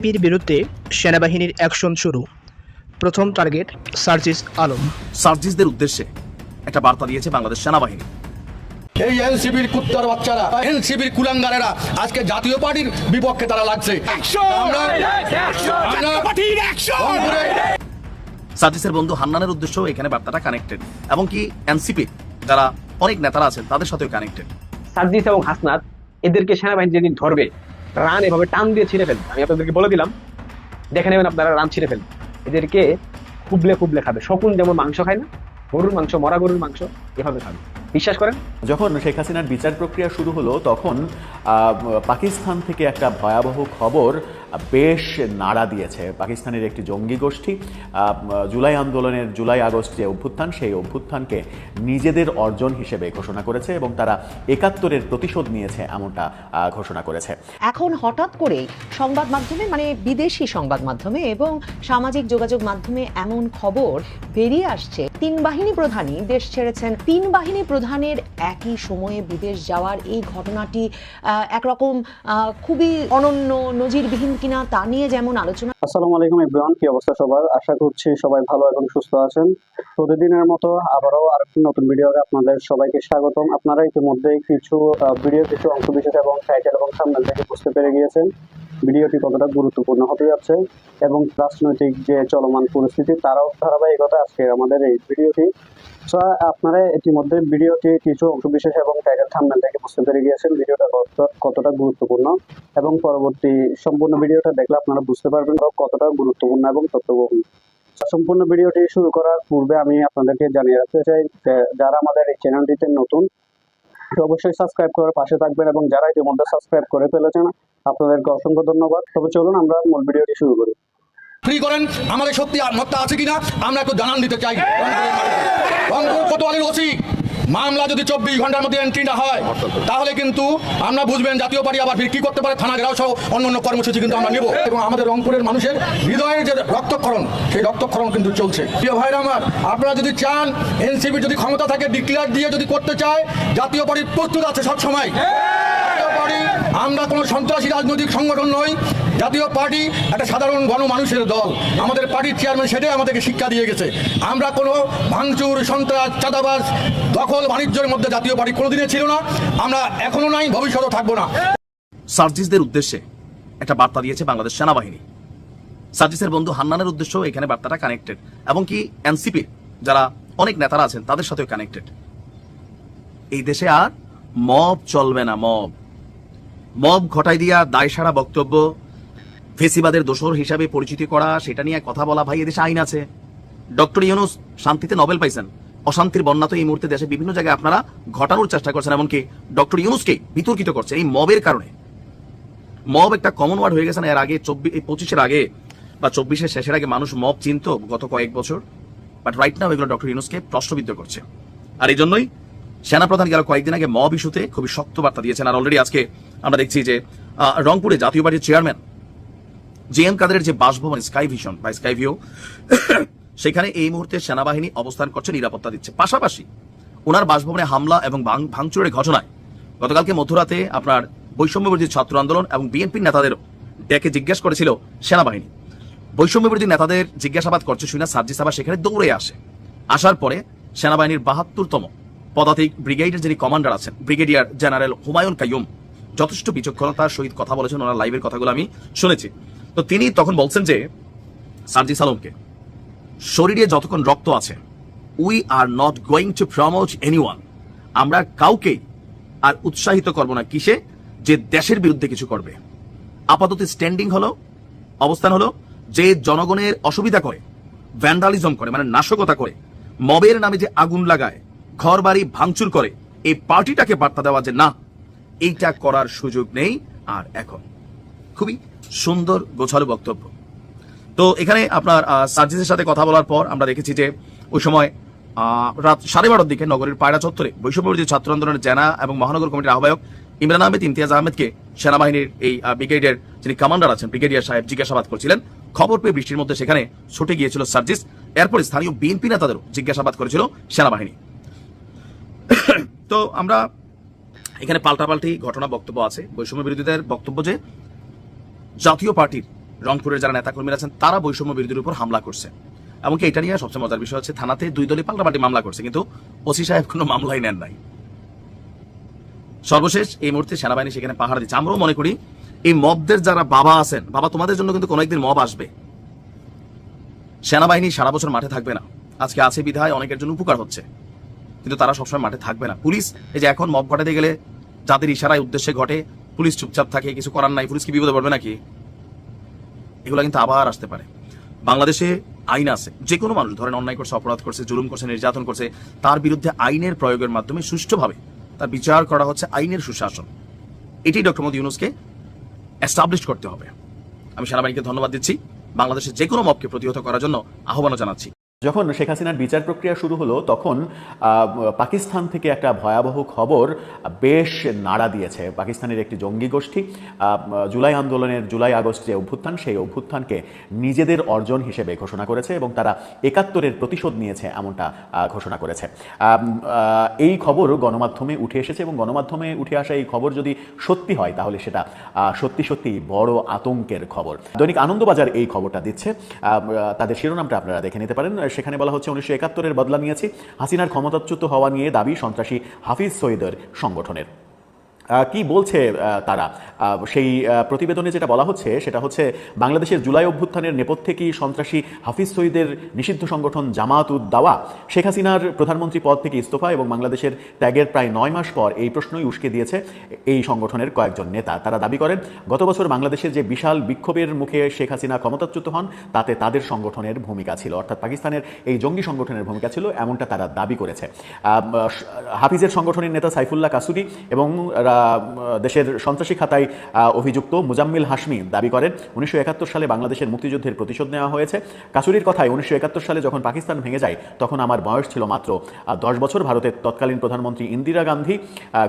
পির বিরুদ্ধে সেনাবাহিনীর অ্যাকশন শুরু। প্রথম টার্গেট সার্জিস আলম। সার্জিসদের উদ্দেশ্যে একটা বার্তা দিয়েছে বাংলাদেশ সেনাবাহিনী। এই এনসিবির কুত্তার বাচ্চারা, এনসিবির কুলাঙ্গারেরা আজকে জাতীয় পার্টির বিপক্ষে তারা লাগছে। সার্জিসের বন্ধু হান্নানের উদ্দেশ্যেও এখানে বার্তাটা কানেক্টেড, এবং কি এনসিপি যারা অনেক নেতারা আছেন তাদের সাথেও কানেক্টেড। সার্জিস এবং হাসনাত এদেরকে সেনাবাহিনী যেদিন ধরবে, রান এভাবে টান দিয়ে ছিঁড়ে ফেলবে। আমি আপনাদেরকে বলে দিলাম, দেখে নেবেন আপনারা, রান ছিঁড়ে ফেলবে। এদেরকে খুবলে খুবলে খাবে। শকুন যেমন মাংস খায় না, গরুর মাংস, মরা গরুর মাংস এভাবে খাবে, বিশ্বাস করেন। যখন শেখ হাসিনার বিচার প্রক্রিয়া শুরু হলো তখন পাকিস্তান থেকে একটা ভয়াবহ খবর বেশ নাড়া দিয়েছে। পাকিস্তানের একটি জঙ্গি গোষ্ঠী জুলাই আন্দোলনের জুলাই আগস্ট যে অভ্যুত্থান, সেই অভ্যুত্থানকে নিজেদের অর্জন হিসেবে ঘোষণা করেছে এবং তারা ৭১-এর প্রতিশোধ নিয়েছে এমনটা ঘোষণা করেছে। এখন হঠাৎ করেই সংবাদ মাধ্যমে, মানে বিদেশি সংবাদ মাধ্যমে এবং সামাজিক যোগাযোগ মাধ্যমে এমন খবর বেরিয়ে আসছে, ৩ বাহিনী প্রধানই দেশ ছেড়েছেন। ৩ বাহিনী প্রধানের একই সময়ে বিদেশ যাওয়ার এই ঘটনাটি একরকম খুবই অনন্য, নজিরবিহীন কিনা তা নিয়ে যেমন আলোচনা। আসসালামু আলাইকুম এভরিওয়ান, কি অবস্থা সবার? আশা করছি সবাই ভালো এবং সুস্থ আছেন। প্রতিদিনের মতো আবারও আরেকটি নতুন ভিডিওতে আপনাদের সবাইকে স্বাগতম। আপনারা ইতিমধ্যে কিছু অংশ বিশেষ এবং টাইটেল এবং থাম্বনেল থেকে বুঝতে পেরে গিয়েছেন ভিডিওটি কতটা গুরুত্বপূর্ণ হতে যাচ্ছে এবং রাজনৈতিক যে চলমান পরিস্থিতি তারাও ধারাবাহিকতা আজকে আমাদের এই ভিডিওটি। আপনারা ইতিমধ্যে ভিডিওটি কিছু অংশ বিশেষ এবং টাইটেল থাম্বনেল থেকে বুঝতে পেরে গিয়েছেন ভিডিওটা কতটা গুরুত্বপূর্ণ, এবং পরবর্তী সম্পূর্ণ ভিডিওটা দেখলে আপনারা বুঝতে পারবেন কতটা গুরুত্বপূর্ণ এবং তথ্যবহুল। সম্পূর্ণ ভিডিওটি শুরু করার পূর্বে আমি আপনাদেরকে জানিয়ে রাখতে চাই, যারা আমাদের এই চ্যানেলটিতে নতুন অবশ্যই সাবস্ক্রাইব করে পাশে থাকবেন, এবং যারা ইতিমধ্যে সাবস্ক্রাইব করে ফেলেছেন আপনাদেরকে অসংখ্য ধন্যবাদ। তবে চলুন আমরা মূল ভিডিওটি শুরু করি। ফ্রি করেন, আমাদের সত্যি আত্মহত্যা আছে কিনা আমরা একটু জানান দিতে চাই। রংপুর কোতোয়ালির ওসি মামলা যদি 24 ঘন্টার মধ্যে এন্ট্রি না হয় তাহলে কিন্তু আমরা বুঝবেন জাতীয় পার্টি আবার কি করতে পারে। থানা ঘেরাও সহ অন্যান্য কর্মসূচি কিন্তু আমরা নেব, এবং আমাদের রংপুরের মানুষের হৃদয়ের যে রক্তক্ষরণ, সেই রক্তক্ষরণ কিন্তু চলছে। প্রিয় ভাইরা আমার, আপনারা যদি চান এনসিপি যদি ক্ষমতা থাকে ডিক্লেয়ার দিয়ে যদি করতে চায়, জাতীয় পার্টি প্রস্তুত আছে সবসময়। জাতীয় পার্টি আমরা কোনো সন্ত্রাসী রাজনৈতিক সংগঠন নই। জাতীয় পার্টি একটা সাধারণ গণমানুষের দল। আমাদের পার্টির চেয়ারম্যান সেটাই আমাদেরকে শিক্ষা দিয়ে গেছে। আমরা কোনো ভাঙচুর, সন্ত্রাস, চাঁদাবাজ, দখল বাণিজ্যের মধ্যে জাতীয় পার্টি কোনোদিনই ছিল না, আমরা এখনো নাই, ভবিষ্যতেও থাকবো না। সার্জিসদের উদ্দেশ্যে একটা বার্তা দিয়েছে বাংলাদেশ সেনাবাহিনী। সার্জিসের বন্ধু হান্নানের উদ্দেশ্যেও এখানে বার্তাটা কানেক্টেড, এবং কি এনসিপি যারা অনেক নেতারা আছেন তাদের সাথেও কানেক্টেড। এই দেশে আর মব চলবে না। মব ঘটাই দিয়া দায় সারা বক্তব্য, ফেসিবাদের দোসর হিসাবে পরিচিতি করা, সেটা নিয়ে কথা বলা। ভাই, এদেশে আইন আছে। ডক্টর ইউনূস শান্তিতে নোবেল পাইছেন। অশান্তির বন্যা তো এই মুহূর্তে দেশে বিভিন্ন জায়গায় আপনারা ঘটানোর চেষ্টা করছেন, এমনকি ডক্টর ইউনূসকে বিতর্কিত করছেন এই মবের কারণে। মব একটা কমন ওয়ার্ড হয়ে গেছে না? এর আগে 25-এর আগে বা 24-এর শেষের আগে মানুষ মব চিনত গত কয়েক বছর, বাট রাইট নাও এগুলো ডক্টর ইউনূসকে প্রশ্নবিদ্ধ করছে। আর এই জন্যই সেনাপ্রধান গেল কয়েকদিন আগে মব ইস্যুতে খুবই শক্ত বার্তা দিয়েছেন। আর অলরেডি আজকে আমরা দেখছি যে রংপুরে জাতীয় পার্টির চেয়ারম্যান JM কাদেরের যে বাসভবন স্কাই ভিশন বা স্কাই ভিউ, সেখানে এই মুহূর্তে সেনাবাহিনী অবস্থান করছে, নিরাপত্তা দিচ্ছে। পাশাপাশি ওনার বাসভবনে হামলা এবং ভাঙচুরের ঘটনায় গতকালকে মধ্যরাতে আপনার বৈষম্যবিরোধী ছাত্র আন্দোলন এবং বিএনপির নেতাদেরও ডেকে জিজ্ঞাসা করেছিল সেনাবাহিনী। বৈষম্যবিরোধী নেতাদের জিজ্ঞাসাবাদ করছে শুনে সার্জিস আবার সেখানে দৌড়ে আসে। আসার পরে সেনাবাহিনীর ৭২তম পদাতিক ব্রিগেডের যিনি কমান্ডার আছেন, ব্রিগেডিয়ার জেনারেল হুমায়ুন কাইয়ুম, যথেষ্ট বিচক্ষণতার সহিত কথা বলেছেন। ওনার লাইভের কথাগুলো আমি শুনেছি। তো তিনি তখন বলছেন যে সার্জিস আলমকে, শরীরে যতক্ষণ রক্ত আছে, we are not going to promote anyone, আমরা কাউকে আর উৎসাহিত করব না কিসে, যে দেশের বিরুদ্ধে কিছু করবে। আপাতত স্ট্যান্ডিং হলো, অবস্থান হলো, যে জনগণের অসুবিধা করে, ভ্যান্ডালিজম করে, মানে নাশকতা করে, মবের নামে যে আগুন লাগায়, ঘর বাড়ি ভাঙচুর করে, এই পার্টিটাকে বার্তা দেওয়া যে না, এইটা করার সুযোগ নেই। আর এখন খুবই সুন্দর গোছালো বক্তব্য। তো এখানে আপনার সার্জিসের সাথে কথা বলার পর আমরা দেখেছি যে ওই সময় রাত 12:30 দিকে নগরীর পায়রা চত্বরে বৈষম্যবিরোধী ছাত্র আন্দোলনের জেলা এবং মহানগর কমিটির আহ্বায়ক ইমরান আহমেদ, ইমতিয়াজ আহমেদকে সেনাবাহিনীর এই ব্রিগেডের যিনি কমান্ডার আছেন ব্রিগেডিয়ার সাহেব জিজ্ঞাসাবাদ করছিলেন। খবর পেয়ে বৃষ্টির মধ্যে সেখানে ছুটে গিয়েছিল সার্জিস। এরপর স্থানীয় বিএনপি নেতাদেরও জিজ্ঞাসাবাদ করেছিল সেনাবাহিনী। তো আমরা এখানে পাল্টাপাল্টি ঘটনা বক্তব্য আছে। বৈষম্য বিরোধীদের বক্তব্য যে জাতীয় পার্টির রংপুরের যারা নেতাকর্মীরা আছেন তারা বৈষম্য বিরোধীর উপর হামলা করছে। এমনকি এটা নিয়ে সবচেয়ে মজার বিষয় হচ্ছে থানাতে 2 দলই পাল্টাপাল্টি মামলা করছে, কিন্তু ওসি সাহেব কোনো মামলাই নেন নাই। সর্বশেষ এই মুহূর্তে সেনাবাহিনী সেখানে পাহারা দিচ্ছে। আমরাও মনে করি এই মবদের যারা বাবা আছেন, বাবা তোমাদের জন্য কিন্তু কোনো একদিন মব আসবে। সেনাবাহিনী সারা বছর মাঠে থাকবে না, আজকে আছে বিধায় অনেকের জন্য উপকার হচ্ছে, কিন্তু তারা সবসময় মাঠে থাকবে না। পুলিশ এই যে এখন মব ঘটাতে গেলে যাদের ইশারায় উদ্দেশ্যে ঘটে, পুলিশ চুপচাপ থাকে, কিছু করার নাই, পুলিশ কি বিপদে পড়বে নাকি? এগুলো কিন্তু আবার আসতে পারে। বাংলাদেশে আইন আছে, যে কোনো মানুষ ধরেন অন্যায় করছে, অপরাধ করছে, জুলুম করছে, নির্যাতন করছে, তার বিরুদ্ধে আইনের প্রয়োগের মাধ্যমে সুষ্ঠুভাবে তার বিচার করা হচ্ছে আইনের সুশাসন। এটি ডক্টর মোহাম্মদ ইউনূসকে এস্টাবলিশ করতে হবে। আমি সেনাবাহিনীকে ধন্যবাদ দিচ্ছি, বাংলাদেশের যে কোনো মবকে প্রতিহত করার জন্য আহ্বানও জানাচ্ছি। যখন শেখ হাসিনার বিচার প্রক্রিয়া শুরু হলো তখন পাকিস্তান থেকে একটা ভয়াবহ খবর বেশ নাড়া দিয়েছে। পাকিস্তানের একটি জঙ্গি গোষ্ঠী জুলাই আন্দোলনের জুলাই আগস্ট যে অভ্যুত্থান, সেই অভ্যুত্থানকে নিজেদের অর্জন হিসেবে ঘোষণা করেছে এবং তারা 71-এর প্রতিশোধ নিয়েছে এমনটা ঘোষণা করেছে। এই খবর গণমাধ্যমে উঠে এসেছে এবং গণমাধ্যমে উঠে আসা এই খবর যদি সত্যি হয় তাহলে সেটা সত্যি সত্যি বড় আতঙ্কের খবর। দৈনিক আনন্দবাজার এই খবরটা দিচ্ছে, তাদের শিরোনামটা আপনারা দেখে নিতে পারেন। সেখানে বলা হচ্ছে 1971-এর বদলা নিয়েছি, হাসিনার ক্ষমতাচ্যুত হওয়া নিয়ে দাবি সন্ত্রাসী হাফিজ সঈদের সংগঠনের। কি বলছে তারা? সেই প্রতিবেদনে যেটা বলা হচ্ছে সেটা হচ্ছে বাংলাদেশের জুলাই অভ্যুত্থানের নেপথ্যে কি সন্ত্রাসী হাফিজ সঈদের নিষিদ্ধ সংগঠন জামাত উদ দাওয়া? শেখ হাসিনার প্রধানমন্ত্রী পদ থেকে ইস্তফা এবং বাংলাদেশের ত্যাগের প্রায় 9 মাস পর এই প্রশ্নই উস্কে দিয়েছে এই সংগঠনের কয়েকজন নেতা। তারা দাবি করেন গত বছর বাংলাদেশের যে বিশাল বিক্ষোভের মুখে শেখ হাসিনা ক্ষমতাচ্যুত হন তাতে তাদের সংগঠনের ভূমিকা ছিল, অর্থাৎ পাকিস্তানের এই জঙ্গি সংগঠনের ভূমিকা ছিল, এমনটা তারা দাবি করেছে। হাফিজের সংগঠনের নেতা সাইফুল্লাহ কাসুরি এবং দেশের সন্ত্রাসী খাতায় অভিযুক্ত মুজাম্মিল হাশমি দাবি করেন 1971 সালে বাংলাদেশের মুক্তিযুদ্ধের প্রতিশোধ নেওয়া হয়েছে। কাসুরির কথায় 1971 সালে যখন পাকিস্তান ভেঙে যায় তখন আমার বয়স ছিল মাত্র 10 বছর। ভারতের তৎকালীন প্রধানমন্ত্রী ইন্দিরা গান্ধী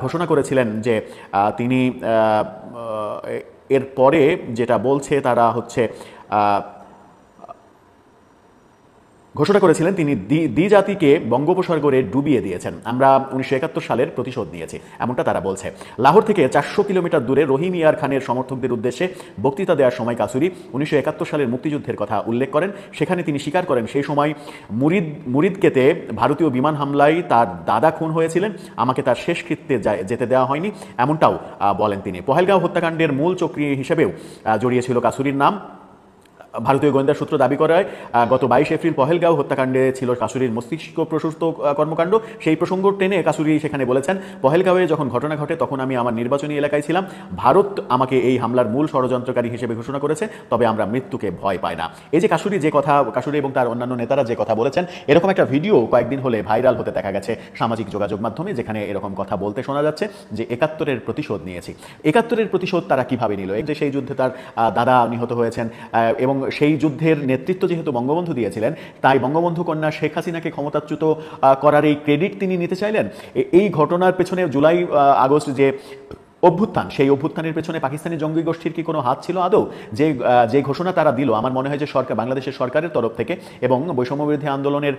ঘোষণা করেছিলেন যে তিনি এরপরে যেটা বলছে তারা হচ্ছে ঘোষণা করেছিলেন তিনি দ্বিজাতিকে বঙ্গোপসাগরে ডুবিয়ে দিয়েছেন। আমরা 1971 সালের প্রতিশোধ নিয়েছি, এমনটা তারা বলছে। লাহোর থেকে 400 কিলোমিটার দূরে রহিম ইয়ার খানের সমর্থকদের উদ্দেশ্যে বক্তৃতা দেওয়ার সময় কাসুরি 1971 সালের মুক্তিযুদ্ধের কথা উল্লেখ করেন। সেখানে তিনি স্বীকার করেন সেই সময় মুরিদকেতে ভারতীয় বিমান হামলায় তার দাদা খুন হয়েছিলেন, আমাকে তার শেষকৃত্যে যেতে দেওয়া হয়নি, এমনটাও বলেন তিনি। পহেলগাঁও হত্যাকাণ্ডের মূল চক্রী হিসেবেও জড়িয়েছিল কাসুরির নাম। ভারতীয় গোয়েন্দা সূত্র দাবি করায় গত 22 এপ্রিল পহেলগাঁও হত্যাকাণ্ডে ছিল কাসুরির মস্তিষ্ক প্রশস্ত কর্মকাণ্ড। সেই প্রসঙ্গ টেনে কাসুরি সেখানে বলেছেন, পহেলগাঁওয়ে যখন ঘটনা ঘটে তখন আমি আমার নির্বাচনী এলাকায় ছিলাম। ভারত আমাকে এই হামলার মূল ষড়যন্ত্রকারী হিসেবে ঘোষণা করেছে, তবে আমরা মৃত্যুকে ভয় পাই না। এই যে কাসুরি এবং তার অন্যান্য নেতারা যে কথা বলেছেন, এরকম একটা ভিডিও কয়েকদিন হলে ভাইরাল হতে দেখা গেছে সামাজিক যোগাযোগ মাধ্যমে, যেখানে এরকম কথা বলতে শোনা যাচ্ছে যে 71-এর প্রতিশোধ নিয়েছি। 71-এর প্রতিশোধ তারা কিভাবে নিল? এই যে সেই যুদ্ধে তার দাদা নিহত হয়েছেন এবং সেই যুদ্ধের নেতৃত্ব যেহেতু বঙ্গবন্ধু দিয়েছিলেন, তাই বঙ্গবন্ধু কন্যা শেখ হাসিনাকে ক্ষমতাচ্যুত করার এই ক্রেডিট তিনি নিতে চাইলেন। এই ঘটনার পেছনে জুলাই আগস্ট যে অভ্যুত্থান, সেই অভ্যুত্থানের পেছনে পাকিস্তানি জঙ্গি গোষ্ঠীর কি কোনো হাত ছিল আদৌ? যে ঘোষণা তারা দিল, আমার মনে হয় যে বাংলাদেশের সরকারের তরফ থেকে এবং বৈষম্যবিরোধী আন্দোলনের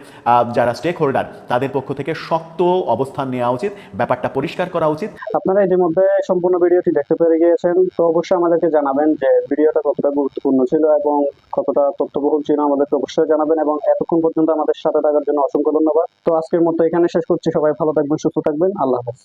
যারা স্টেক হোল্ডার তাদের পক্ষ থেকে শক্ত অবস্থান নেওয়া উচিত, ব্যাপারটা পরিষ্কার করা উচিত। আপনারা ইতিমধ্যে সম্পূর্ণ ভিডিওটি দেখতে পেরে গিয়েছেন, তো অবশ্যই আমাদেরকে জানাবেন যে ভিডিওটা কতটা গুরুত্বপূর্ণ ছিল এবং কতটা তথ্যবহুল ছিল, আমাদেরকে অবশ্যই জানাবেন। এবং এতক্ষণ পর্যন্ত আমাদের সাথে থাকার জন্য অসংখ্য ধন্যবাদ। তো আজকের মতো এখানে শেষ করছি। সবাই ভালো থাকবেন, সুস্থ থাকবেন, আল্লাহ হাফেজ।